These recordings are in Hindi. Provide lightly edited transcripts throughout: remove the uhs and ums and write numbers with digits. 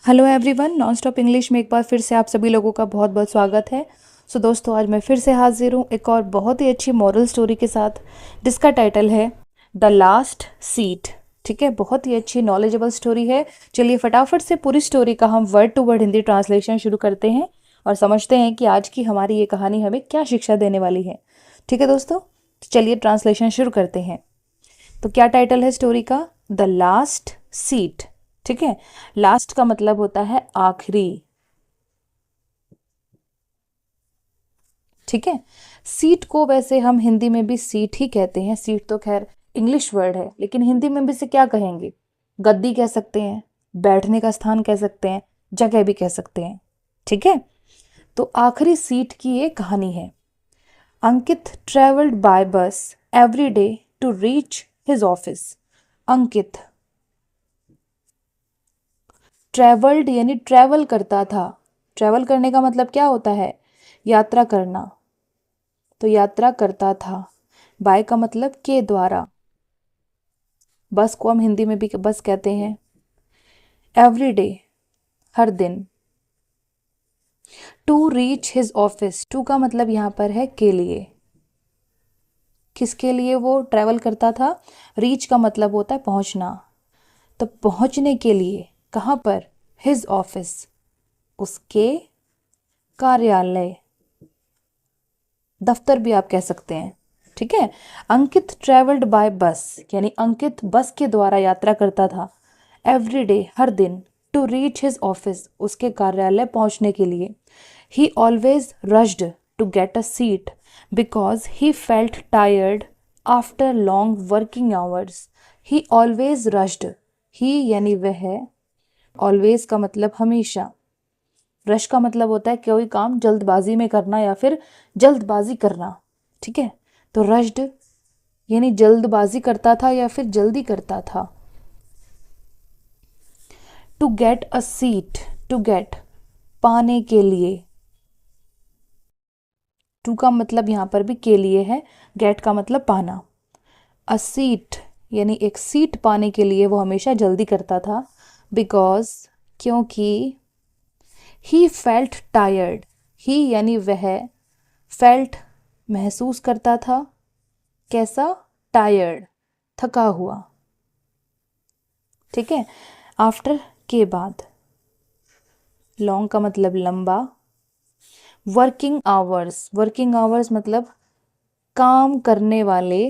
Hello everyone, non stop English में एक बार फिर से आप सभी लोगों का बहुत बहुत स्वागत है। सो दोस्तों, आज मैं फिर से हाजिर हूँ एक और बहुत ही अच्छी मॉरल स्टोरी के साथ, जिसका टाइटल है द लास्ट सीट। ठीक है, बहुत ही अच्छी नॉलेजेबल स्टोरी है। चलिए फटाफट से पूरी स्टोरी का हम word to word Hindi translation शुरू करते हैं और समझते हैं कि आज की हमारी ये कहानी हमें क्या शिक्षा देने वाली है। ठीक है दोस्तों, तो चलिए ट्रांसलेशन शुरू करते हैं। तो क्या टाइटल है स्टोरी का? The last seat. ठीक है, लास्ट का मतलब होता है आखिरी। ठीक है, सीट को वैसे हम हिंदी में भी सीट ही कहते हैं। सीट तो खैर इंग्लिश वर्ड है, लेकिन हिंदी में भी इसे क्या कहेंगे? गद्दी कह सकते हैं, बैठने का स्थान कह सकते हैं, जगह भी कह सकते हैं। ठीक है, तो आखिरी सीट की ये कहानी है। Ankit travelled by bus every day to reach his office. Ankit travelled यानी ट्रेवल करता था। ट्रेवल करने का मतलब क्या होता है? यात्रा करना। तो यात्रा करता था। बाय का मतलब के द्वारा। बस को हम हिंदी में भी बस कहते हैं। एवरी डे हर दिन। To reach his office, to का मतलब यहाँ पर है के लिए। किसके लिए वो ट्रेवल करता था? रीच का मतलब होता है पहुंचना। तो पहुंचने के लिए कहाँ पर? हिज ऑफिस, उसके कार्यालय, दफ्तर भी आप कह सकते हैं। ठीक है, अंकित ट्रेवल्ड बाय बस यानी अंकित बस के द्वारा यात्रा करता था। एवरी डे हर दिन। टू रीच हिज ऑफिस, उसके कार्यालय पहुंचने के लिए। He always rushed to get a seat because he felt tired after long working hours. He always rushed, he यानी वह, ऑलवेज का मतलब हमेशा, रश का मतलब होता है कोई काम जल्दबाजी में करना या फिर जल्दबाजी करना। ठीक है, तो रश्ड यानी जल्दबाजी करता था या फिर जल्दी करता था। To get a seat, to get पाने के लिए। टू का मतलब यहां पर भी के लिए है, गेट का मतलब पाना। अ सीट यानी एक सीट पाने के लिए वो हमेशा जल्दी करता था। बिकॉज क्योंकि ही फेल्ट टायर्ड, ही यानी वह, फेल्ट महसूस करता था, कैसा? टायर्ड, थका हुआ। ठीक है, आफ्टर के बाद। लॉन्ग का मतलब लंबा। वर्किंग आवर्स, वर्किंग आवर्स मतलब काम करने वाले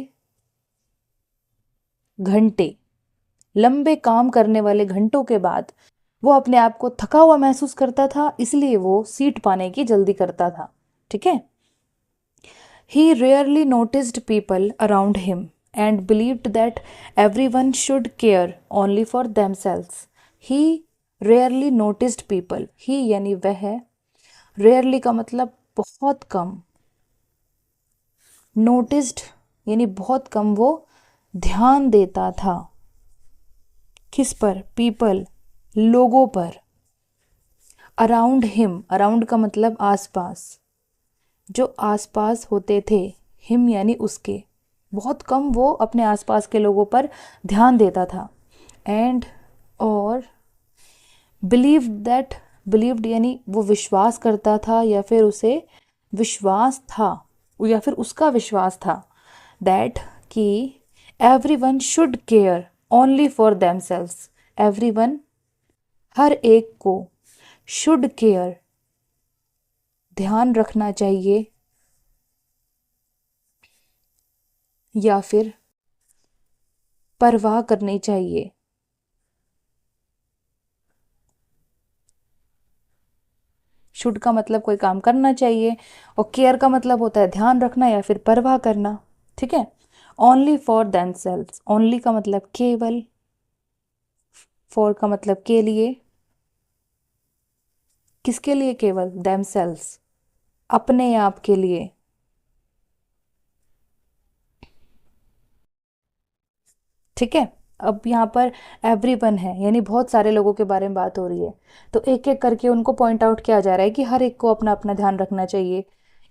घंटे। लंबे काम करने वाले घंटों के बाद वो अपने आप को थका हुआ महसूस करता था, इसलिए वो सीट पाने की जल्दी करता था। ठीक है, he rarely noticed people around him and believed that everyone should care only for themselves. He rarely noticed people, he यानी वह, rarely का मतलब बहुत कम, noticed यानी बहुत कम वो ध्यान देता था। किस पर? people, लोगों पर। अराउंड हिम, अराउंड का मतलब आसपास, जो आसपास होते थे। हिम यानी उसके, बहुत कम वो अपने आसपास के लोगों पर ध्यान देता था। एंड और बिलीव दैट, बिलीव्ड यानी वो विश्वास करता था या फिर उसे विश्वास था या फिर उसका विश्वास था। दैट कि everyone should care only for themselves, everyone हर एक को, शुड केयर ध्यान रखना चाहिए या फिर परवाह करनी चाहिए। शुड का मतलब कोई काम करना चाहिए और केयर का मतलब होता है ध्यान रखना या फिर परवाह करना। ठीक है, ओनली फॉर देमसेल्व्स, ओनली का मतलब केवल, फॉर का मतलब के लिए। किसके लिए केवल? देमसेल्व्स, अपने आप के लिए। ठीक है, अब यहाँ पर एवरीवन है यानी बहुत सारे लोगों के बारे में बात हो रही है, तो एक एक करके उनको पॉइंट आउट किया जा रहा है कि हर एक को अपना अपना ध्यान रखना चाहिए,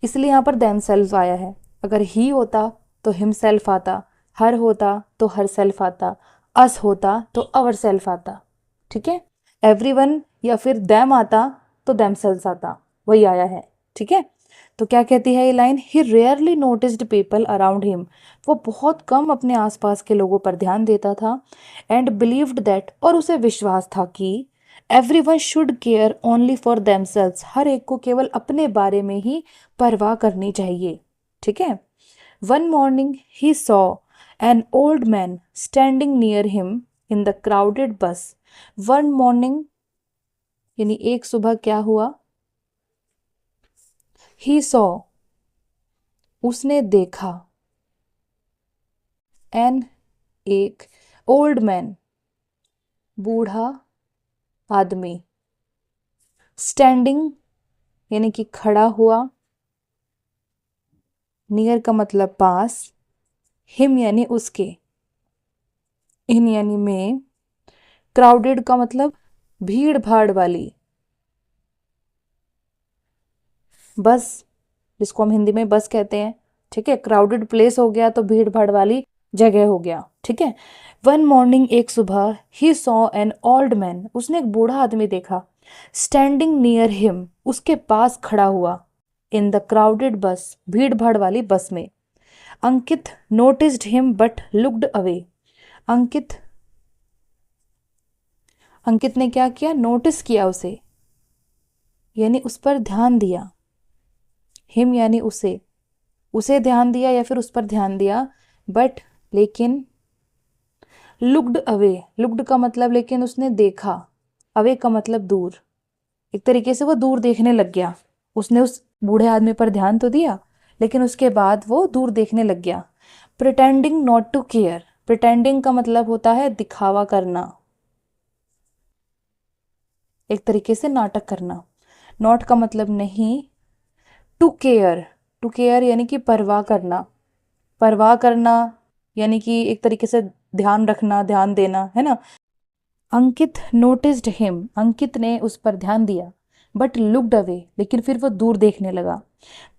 इसलिए यहाँ पर देमसेल्व्स आया है। अगर ही होता तो हिमसेल्फ आता, हर होता तो हर सेल्फ आता, अस होता तो अवर सेल्फ आता। ठीक है, एवरीवन या फिर them आता तो themselves आता, वही आया है, ठीक है। तो क्या कहती है ये line, he rarely noticed people around him, वो बहुत कम अपने आसपास के लोगों पर ध्यान देता था, एंड बिलीव्ड दैट, और उसे विश्वास था कि everyone should care only for themselves, हर एक को केवल अपने बारे में ही परवाह करनी चाहिए, ठीक है। One morning he saw an old man standing near him in the crowded बस। वन मॉर्निंग यानी एक सुबह क्या हुआ, ही सॉ उसने देखा, एन एक, ओल्ड मैन बूढ़ा आदमी, स्टैंडिंग यानी कि खड़ा हुआ, नियर का मतलब पास, हिम यानी उसके, इन यानी में, क्राउडेड का मतलब भीड़ भाड़ वाली, बस जिसको हम हिंदी में बस कहते हैं, ठीक है। क्राउडेड प्लेस हो गया तो भीड़ भाड़ वाली जगह हो गया, ठीक है। वन मॉर्निंग एक सुबह, he saw an old man, उसने एक बूढ़ा आदमी देखा, स्टैंडिंग नियर हिम, उसके पास खड़ा हुआ, इन द क्राउडेड बस, भीड़ भाड़ वाली बस में। Ankit noticed him but looked away, Ankit Ankit ने क्या किया, नोटिस किया उसे, यानी उस पर ध्यान दिया, हिम यानी उसे ध्यान दिया या फिर उस पर ध्यान दिया, बट लेकिन, लुक्ड अवे, लुक्ड का मतलब लेकिन उसने देखा, अवे का मतलब दूर, एक तरीके से वो दूर देखने लग गया, उसने उस बूढ़े आदमी पर ध्यान तो दिया लेकिन उसके बाद वो दूर देखने लग गया। Pretending not to care, pretending का मतलब होता है दिखावा करना, एक तरीके से नाटक करना। नॉट का मतलब नहीं, टू केयर, टू केयर यानी कि परवाह करना, परवाह करना यानी कि एक तरीके से ध्यान रखना, ध्यान देना, है ना। अंकित नोटिस्ड हिम, अंकित ने उस पर ध्यान दिया, बट लुक्ड अवे, लेकिन फिर वो दूर देखने लगा।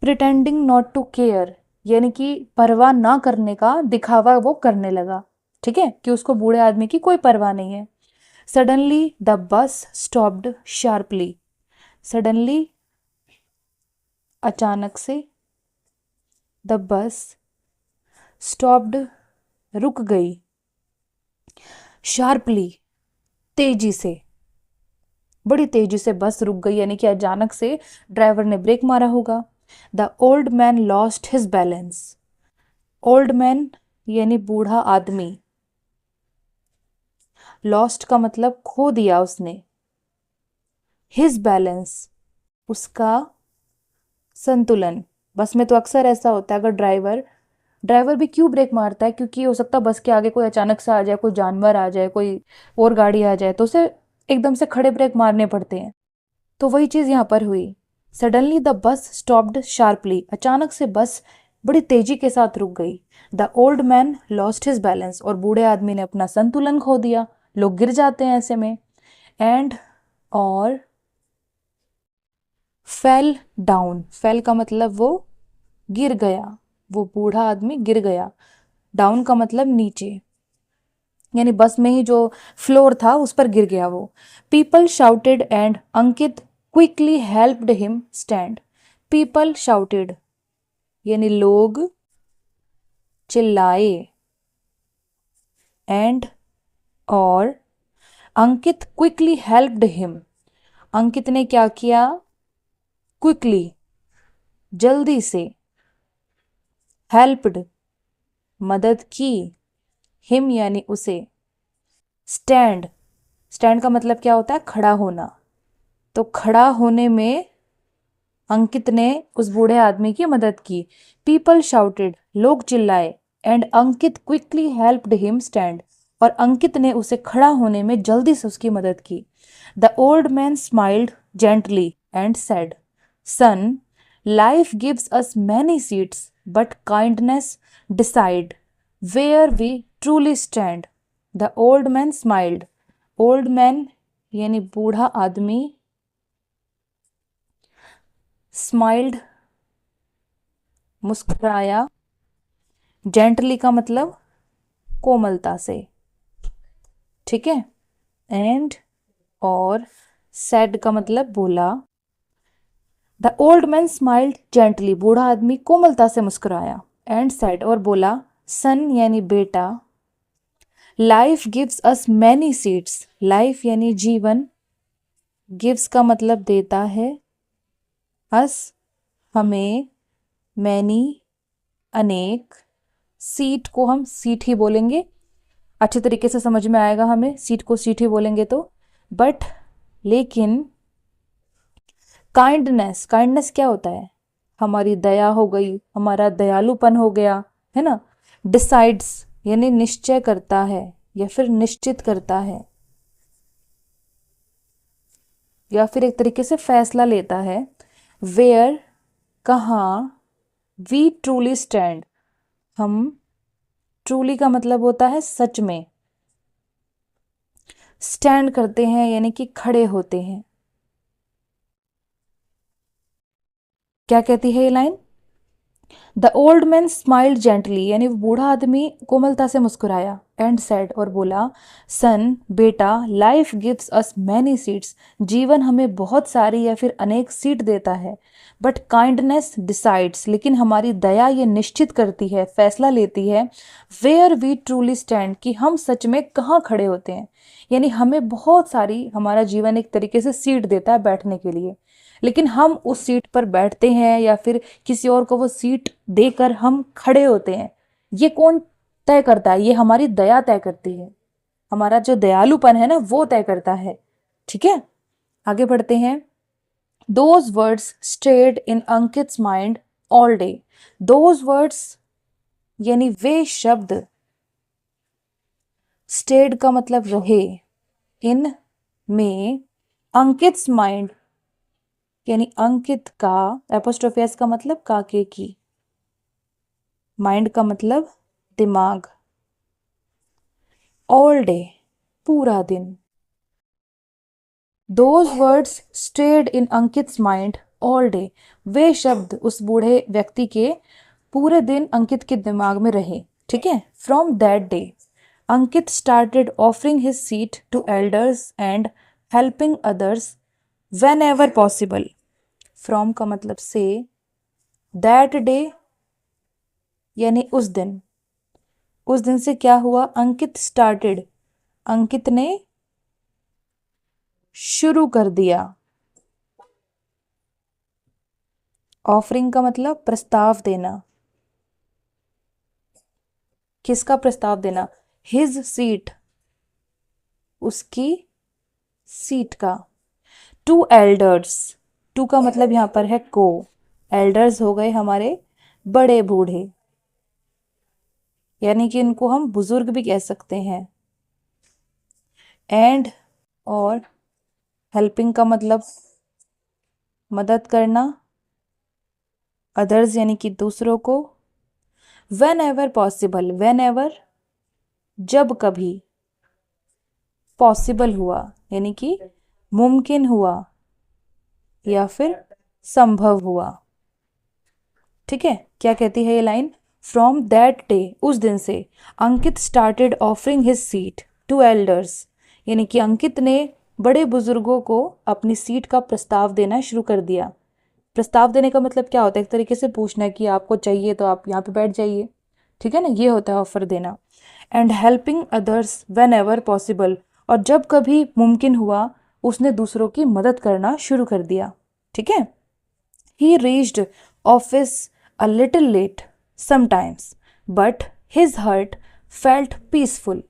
प्रिटेंडिंग नॉट टू केयर यानी कि परवाह ना करने का दिखावा वो करने लगा, ठीक है, कि उसको बूढ़े आदमी की कोई परवाह नहीं है। Suddenly the bus stopped sharply, suddenly अचानक से, द बस स्टॉप्ड रुक गई, शार्पली तेजी से, बड़ी तेजी से बस रुक गई, यानी कि अचानक से ड्राइवर ने ब्रेक मारा होगा। The old man lost his balance, old man यानी बूढ़ा आदमी, लॉस्ट का मतलब खो दिया उसने, हिज बैलेंस उसका संतुलन। बस में तो अक्सर ऐसा होता है, अगर ड्राइवर भी क्यों ब्रेक मारता है, क्योंकि हो सकता है बस के आगे कोई अचानक से आ जाए, कोई जानवर आ जाए, कोई और गाड़ी आ जाए, तो उसे एकदम से खड़े ब्रेक मारने पड़ते हैं। तो वही चीज़ यहाँ पर हुई। Suddenly the bus stopped sharply, अचानक से बस बड़ी तेजी के साथ रुक गई। The old man lost his balance, और बूढ़े आदमी ने अपना संतुलन खो दिया, लोग गिर जाते हैं ऐसे में। एंड और फेल डाउन, फेल का मतलब वो गिर गया, वो बूढ़ा आदमी गिर गया। डाउन का मतलब नीचे, यानी बस में ही जो फ्लोर था उस पर गिर गया वो। People shouted and Ankit quickly helped him stand, people shouted यानी लोग चिल्लाए, एंड और अंकित क्विकली हेल्प्ड हिम, अंकित ने क्या किया, क्विकली जल्दी से, हेल्प्ड मदद की, हिम यानी उसे, स्टैंड, स्टैंड का मतलब क्या होता है, खड़ा होना, तो खड़ा होने में अंकित ने उस बूढ़े आदमी की मदद की। पीपल शाउटेड, लोग चिल्लाए, and Ankit quickly helped him stand, और अंकित ने उसे खड़ा होने में जल्दी से उसकी मदद की। The old man smiled gently and said, son, life gives us many seats but kindness decides where we truly stand. The old man smiled, old man यानी बूढ़ा आदमी, स्माइल्ड मुस्कुराया, जेंटली का मतलब कोमलता से, ठीक है, एंड और said का मतलब बोला। The old man smiled gently, बूढ़ा आदमी कोमलता से मुस्कुराया। एंड said और बोला, सन यानी बेटा, life gives us many seeds, life यानी जीवन, गिव्स का मतलब देता है, अस हमें, मैनी अनेक, सीट को हम सीट ही बोलेंगे, अच्छे तरीके से समझ में आएगा हमें, सीट को सीट ही बोलेंगे तो। बट लेकिन काइंडनेस, काइंडनेस क्या होता है, हमारी दया हो गई, हमारा दयालुपन हो गया, है ना। डिसाइड्स यानी निश्चय करता है या फिर निश्चित करता है, या फिर एक तरीके से फैसला लेता है। वेयर कहाँ, वी ट्रूली स्टैंड, हम, ट्रूली का मतलब होता है सच में, स्टैंड करते हैं यानी कि खड़े होते हैं। क्या कहती है ये line, the old man smiled gently, यानी वो बूढ़ा आदमी कोमलता से मुस्कुराया। एंड सेड और बोला, सन बेटा, life gives us many seats, जीवन हमें बहुत सारी या फिर अनेक सीट देता है। बट काइंडनेस डिसाइड्स, लेकिन हमारी दया ये निश्चित करती है, फैसला लेती है, वेयर वी ट्रूली स्टैंड, कि हम सच में कहाँ खड़े होते हैं। यानी हमें बहुत सारी, हमारा जीवन एक तरीके से सीट देता है बैठने के लिए, लेकिन हम उस सीट पर बैठते हैं या फिर किसी और को वो सीट देकर हम खड़े होते हैं, ये कौन तय करता है, ये हमारी दया तय करती है, हमारा जो दयालुपन है ना वो तय करता है। ठीक है, आगे बढ़ते हैं। Those words stayed in Ankit's mind all day, those words यानी वे शब्द, स्टेड का मतलब रहे, इन में, अंकित्स माइंड यानी अंकित का, एपोस्ट्रोफी एस का मतलब काके की, माइंड का मतलब दिमाग, ऑल डे पूरा दिन। Those words stayed in Ankit's mind all day, वे शब्द उस बूढ़े व्यक्ति के पूरे दिन अंकित के दिमाग में रहे। ठीक है, from that day Ankit started offering his seat to elders and helping others whenever possible. From का मतलब से, दैट डे यानी उस दिन, उस दिन से क्या हुआ, अंकित स्टार्टेड, अंकित ने शुरू कर दिया। ऑफरिंग का मतलब प्रस्ताव देना, किसका प्रस्ताव देना, हिज सीट, उसकी सीट का। टू एल्डर्स, टू का मतलब यहां पर है को, एल्डर्स हो गए हमारे बड़े बूढ़े, यानी कि इनको हम बुजुर्ग भी कह सकते हैं। एंड और हेल्पिंग का मतलब मदद करना, अदर्स यानी कि दूसरों को। When ever possible, when ever जब कभी, पॉसिबल हुआ यानी कि मुमकिन हुआ या फिर संभव हुआ। ठीक है, क्या कहती है ये लाइन, फ्रॉम दैट डे, उस दिन से, Ankit started offering his seat to elders, यानी कि अंकित ने बड़े बुजुर्गों को अपनी सीट का प्रस्ताव देना शुरू कर दिया। प्रस्ताव देने का मतलब क्या होता है, एक तरीके से पूछना है कि आपको चाहिए तो आप यहाँ पे बैठ जाइए। ठीक है ना, ये होता है ऑफर देना। And helping others whenever possible, और जब कभी मुमकिन हुआ उसने दूसरों की मदद करना शुरू कर दिया। ठीक है, he reached office a little late sometimes but his heart felt peaceful.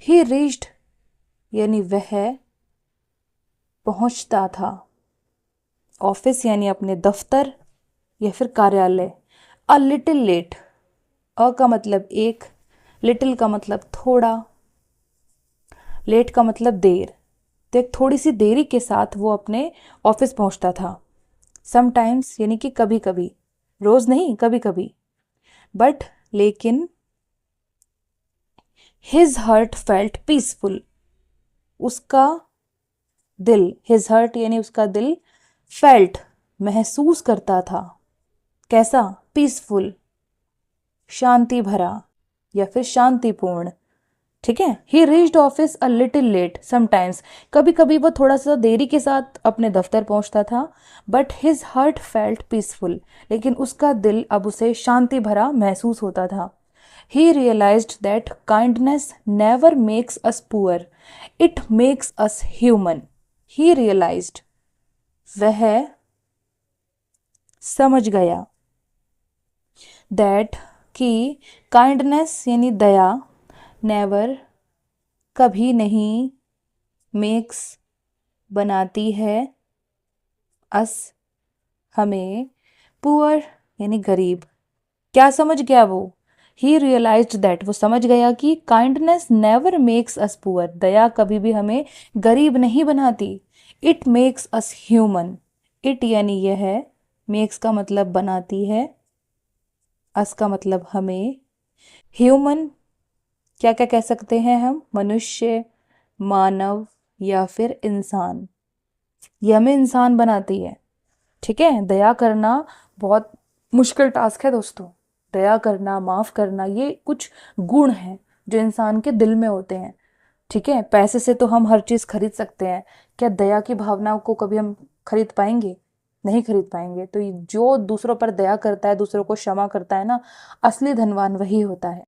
He reached यानी वह पहुंचता था, ऑफिस यानी अपने दफ्तर या फिर कार्यालय। अ लिटिल लेट, अ का मतलब एक, लिटिल का मतलब थोड़ा, लेट का मतलब देर, तो एक थोड़ी सी देरी के साथ वो अपने ऑफिस पहुंचता था। समटाइम्स यानी कि कभी कभी, रोज नहीं कभी कभी। बट लेकिन, हिज हार्ट फेल्ट पीसफुल, उसका दिल, हिज हार्ट यानी उसका दिल, फेल्ट महसूस करता था, कैसा, पीसफुल शांति भरा या फिर शांतिपूर्ण, ठीक है। He reached office a little late sometimes, कभी कभी वो थोड़ा सा देरी के साथ अपने दफ्तर पहुंचता था। But his heart felt peaceful, लेकिन उसका दिल अब उसे शांति भरा महसूस होता था। He realized that kindness never makes us poor, it makes us human. He realized, वह समझ गया, दैट कि काइंडनेस यानी दया, नेवर कभी नहीं, मेक्स बनाती है, अस हमें, पुअर यानी गरीब। क्या समझ गया वो? ही रियलाइज्ड दैट, वो समझ गया कि kindness never makes us poor, दया कभी भी हमें गरीब नहीं बनाती। It makes us human, it यानी यह है, मेक्स का मतलब बनाती है, अस का मतलब हमें, ह्यूमन क्या क्या कह सकते हैं हम? मनुष्य, मानव या फिर इंसान। ये हमें इंसान बनाती है। ठीक है। दया करना बहुत मुश्किल टास्क है दोस्तों। दया करना, माफ करना, ये कुछ गुण हैं जो इंसान के दिल में होते हैं। ठीक है। पैसे से तो हम हर चीज खरीद सकते हैं, क्या दया की भावनाओं को कभी हम खरीद पाएंगे? नहीं खरीद पाएंगे। तो जो दूसरों पर दया करता है, दूसरों को क्षमा करता है ना, असली धनवान वही होता है।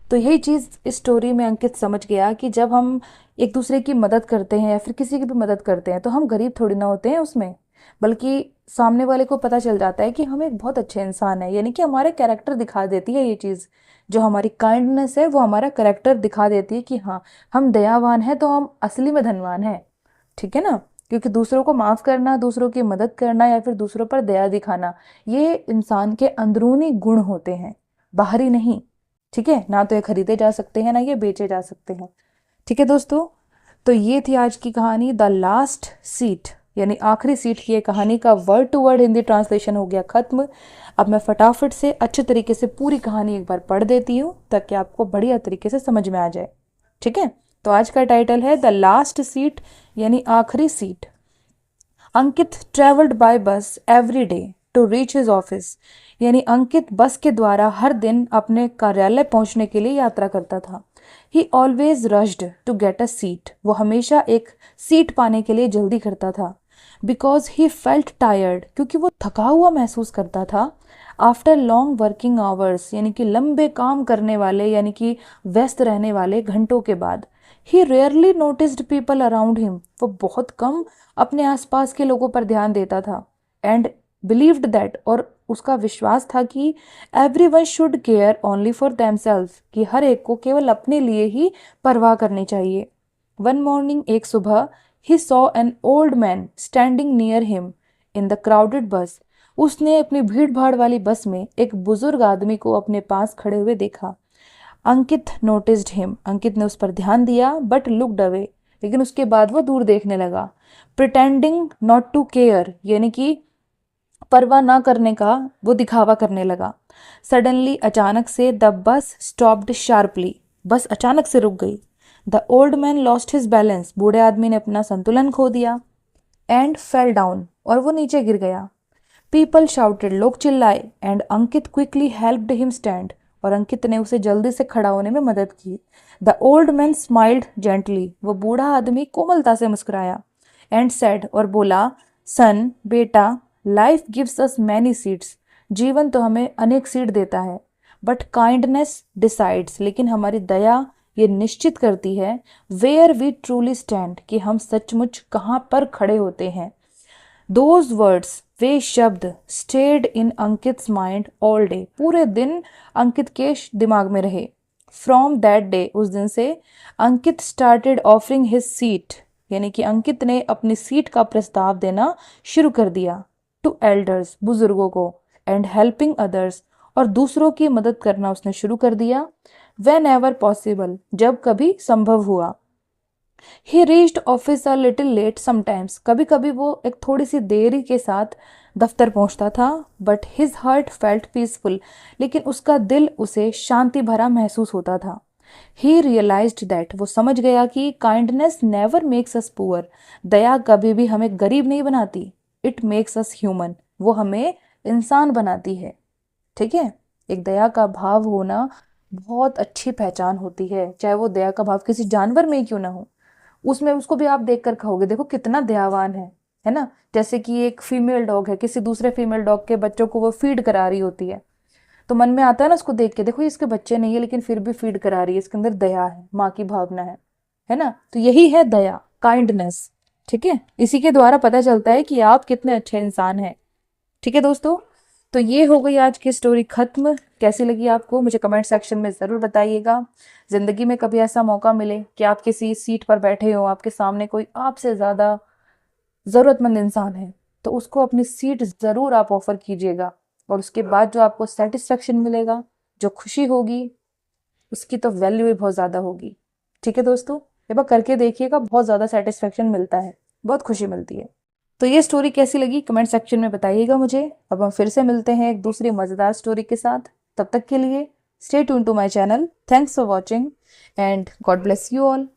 तो यही चीज़ इस स्टोरी में अंकित समझ गया कि जब हम एक दूसरे की मदद करते हैं या फिर किसी की भी मदद करते हैं तो हम गरीब थोड़ी ना होते हैं उसमें, बल्कि सामने वाले को पता चल जाता है कि हम एक बहुत अच्छे इंसान है। यानी कि हमारे कैरेक्टर दिखा देती है ये चीज़, जो हमारी काइंडनेस है वो हमारा कैरेक्टर दिखा देती है कि हाँ, हम दयावान हैं तो हम असली में धनवान हैं। ठीक है ना। क्योंकि दूसरों को माफ़ करना, दूसरों की मदद करना या फिर दूसरों पर दया दिखाना, ये इंसान के अंदरूनी गुण होते हैं, बाहरी नहीं। ठीक है ना। तो ये खरीदे जा सकते हैं ना ये बेचे जा सकते हैं। ठीक है दोस्तों। तो ये थी आज की कहानी द लास्ट सीट, यानी आखिरी सीट की ये कहानी का word to word Hindi translation हो गया खत्म। अब मैं फटाफट से अच्छे तरीके से पूरी कहानी एक बार पढ़ देती हूँ ताकि आपको बढ़िया तरीके से समझ में आ जाए। ठीक है। तो आज का टाइटल है द लास्ट सीट, यानी आखिरी seat. Ankit travelled by bus every day to reach his office, यानी अंकित बस के द्वारा हर दिन अपने कार्यालय पहुंचने के लिए यात्रा करता था। He always rushed to get a seat, वो हमेशा एक सीट पाने के लिए जल्दी करता था। बिकॉज ही फेल्ट टायर्ड, क्योंकि वो थका हुआ महसूस करता था। आफ्टर लॉन्ग वर्किंग आवर्स, यानी कि लंबे काम करने वाले, यानी कि व्यस्त रहने वाले घंटों के बाद। He rarely noticed people around him, वो बहुत कम अपने आसपास के लोगों पर ध्यान देता था। एंड बिलीव्ड दैट, और उसका विश्वास था कि every one should care only for themselves, कि हर एक को केवल अपने लिए ही परवाह करनी चाहिए। वन मॉर्निंग, एक सुबह, he saw an old man standing near him in the crowded बस, उसने अपनी भीड़ भाड़ वाली बस में एक बुजुर्ग आदमी को अपने पास खड़े हुए देखा। अंकित नोटिस्ड हिम, अंकित ने उस पर ध्यान दिया, बट लुक्ड अवे, लेकिन उसके बाद वो दूर देखने लगा। प्रिटेंडिंग नॉट टू केयर, यानी कि परवाह ना करने का वो दिखावा करने लगा। सडनली, अचानक से, द बस स्टॉप्ड शार्पली, बस अचानक से रुक गई। The old man lost his balance, बूढ़े आदमी ने अपना संतुलन खो दिया। एंड फेल डाउन, और वो नीचे गिर गया। पीपल शाउटेड, लोग चिल्लाए। And Ankit quickly helped him stand, और अंकित ने उसे जल्दी से खड़ा होने में मदद की। The old man smiled gently, वो बूढ़ा आदमी कोमलता से मुस्कुराया। एंड सेड, और बोला, सन, बेटा, life gives us many seats, जीवन तो हमें अनेक सीट देता है। बट काइंडनेस डिसाइड्स, लेकिन हमारी दया ये निश्चित करती है, वेयर वी ट्रूली स्टैंड, कि हम सचमुच कहाँ पर खड़े होते हैं। दोज वर्ड्स, वे शब्द, stayed in Ankit's mind all day, पूरे दिन अंकित के दिमाग में रहे। फ्रॉम दैट डे, उस दिन से, Ankit started offering his seat, यानी कि अंकित ने अपनी सीट का प्रस्ताव देना शुरू कर दिया। टू एल्डर्स, बुजुर्गों को। एंड हेल्पिंग अदर्स, और दूसरों की मदद करना उसने शुरू कर दिया। वेन एवर पॉसिबल, जब कभी संभव हुआ। He reached office a little late sometimes, कभी कभी वो एक थोड़ी सी देरी के साथ दफ्तर पहुंचता था। But his heart felt peaceful, लेकिन उसका दिल उसे शांति भरा महसूस होता था। ही रियलाइज्ड दैट, वो समझ गया कि kindness never makes us poor, दया कभी भी हमें गरीब नहीं बनाती। इट मेक्स अस ह्यूमन, वो हमें इंसान बनाती है। ठीक है। एक दया का भाव होना बहुत अच्छी पहचान होती है, चाहे वो दया का भाव किसी जानवर में ही क्यों ना हो, उसमें उसको भी आप देख कर कहोगे देखो कितना दयावान है ना। जैसे कि एक फीमेल डॉग है, किसी दूसरे फीमेल डॉग के बच्चों को वो फीड करा रही होती है, तो मन में आता है ना उसको देख के, देखो ये इसके बच्चे नहीं है लेकिन फिर भी फीड करा रही है, इसके अंदर दया है, माँ की भावना है ना। तो यही है दया, काइंडनेस। ठीक है, इसी के द्वारा पता चलता है कि आप कितने अच्छे इंसान हैं। ठीक है दोस्तों, तो ये हो गई आज की स्टोरी खत्म। कैसी लगी आपको मुझे कमेंट सेक्शन में ज़रूर बताइएगा। ज़िंदगी में कभी ऐसा मौका मिले कि आप किसी सीट पर बैठे हो, आपके सामने कोई आपसे ज़्यादा ज़रूरतमंद इंसान है, तो उसको अपनी सीट ज़रूर आप ऑफ़र कीजिएगा, और उसके बाद जो आपको सेटिस्फेक्शन मिलेगा, जो खुशी होगी, उसकी तो वैल्यू ही बहुत ज़्यादा होगी। ठीक है दोस्तों, एक बार करके देखिएगा, बहुत ज़्यादा सेटिस्फेक्शन मिलता है, बहुत खुशी मिलती है। तो ये स्टोरी कैसी लगी कमेंट सेक्शन में बताइएगा मुझे। अब हम फिर से मिलते हैं एक दूसरी मज़ेदार स्टोरी के साथ। तब तक के लिए stay tune to my channel. Thanks for watching and God bless you all.